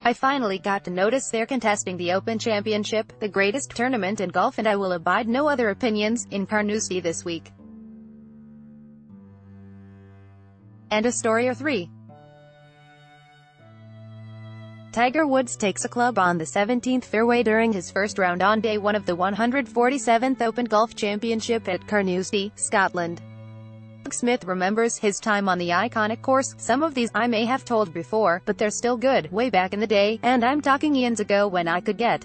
I finally got to notice they're contesting the Open Championship, the greatest tournament in golf, and I will abide no other opinions, in Carnoustie this week. And a story or three. Tiger Woods takes a club on the 17th fairway during his first round on day one of the 147th Open Golf Championship at Carnoustie, Scotland. Smith remembers his time on the iconic course. Some of these I may have told before, but they're still good, way back in the day, and I'm talking eons ago when I could get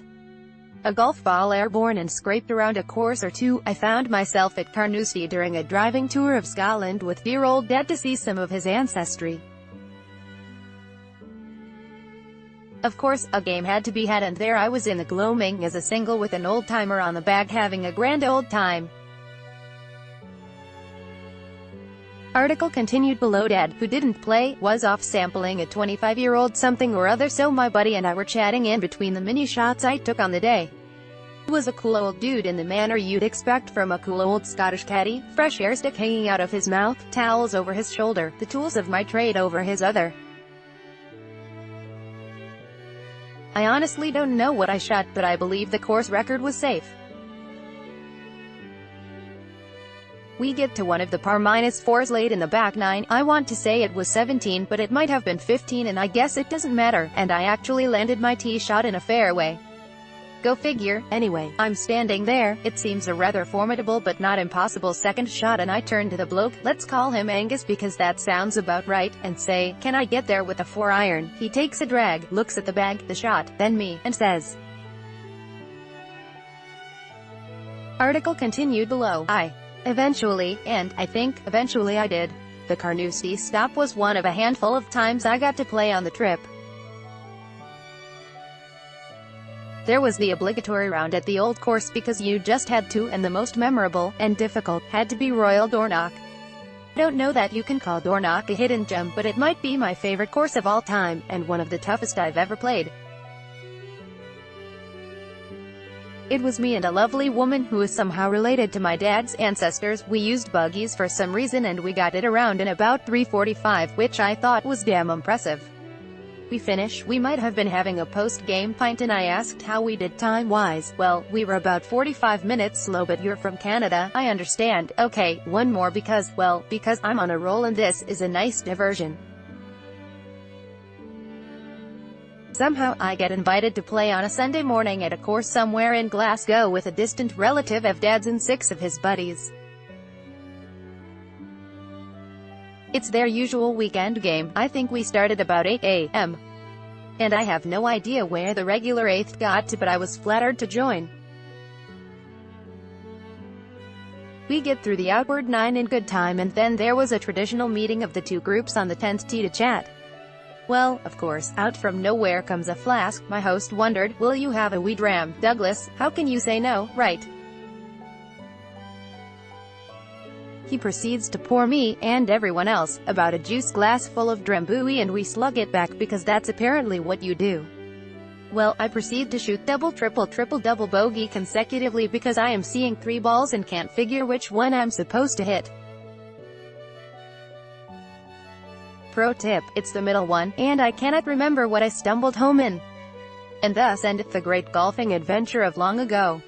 a golf ball airborne and scraped around a course or two. I found myself at Carnoustie during a driving tour of Scotland with dear old Dad to see some of his ancestry. Of course, a game had to be had, and there I was in the gloaming as a single with an old-timer on the bag having a grand old time. Article continued below. Dad, who didn't play, was off sampling a 25-year-old something or other, so my buddy and I were chatting in between the mini shots I took on the day. He was a cool old dude in the manner you'd expect from a cool old Scottish caddy, fresh air stick hanging out of his mouth, towels over his shoulder, the tools of my trade over his other. I honestly don't know what I shot, but I believe the course record was safe. We get to one of the par -4s late in the back nine. I want to say it was 17, but it might have been 15, and I guess it doesn't matter, and I actually landed my tee shot in a fairway. Go figure. Anyway, I'm standing there, it seems a rather formidable but not impossible second shot, and I turn to the bloke, let's call him Angus because that sounds about right, and say, can I get there with a 4-iron? He takes a drag, looks at the bag, the shot, then me, and says. Article continued below. Eventually, and I think, eventually I did. The Carnoustie stop was one of a handful of times I got to play on the trip. There was the obligatory round at the old course because you just had to, and the most memorable, and difficult, had to be Royal Dornoch. I don't know that you can call Dornoch a hidden gem, but it might be my favorite course of all time, and one of the toughest I've ever played. It was me and a lovely woman who is somehow related to my dad's ancestors. We used buggies for some reason and we got it around in about 3:45, which I thought was damn impressive. We finish, we might have been having a post-game pint, and I asked how we did time-wise. Well, we were about 45 minutes slow, but you're from Canada, I understand. Okay, one more because, well, because I'm on a roll and this is a nice diversion. Somehow, I get invited to play on a Sunday morning at a course somewhere in Glasgow with a distant relative of Dad's and 6 of his buddies. It's their usual weekend game. I think we started about 8 a.m. And I have no idea where the regular 8th got to, but I was flattered to join. We get through the outward 9 in good time, and then there was a traditional meeting of the two groups on the 10th tee to chat. Well, of course, out from nowhere comes a flask. My host wondered, will you have a wee dram, Douglas? How can you say no, right? He proceeds to pour me, and everyone else, about a juice glass full of drambuie, and we slug it back because that's apparently what you do. Well, I proceed to shoot double, triple, triple, double bogey consecutively because I am seeing 3 balls and can't figure which one I'm supposed to hit. Pro tip, it's the middle one, and I cannot remember what I stumbled home in. And thus endeth the great golfing adventure of long ago.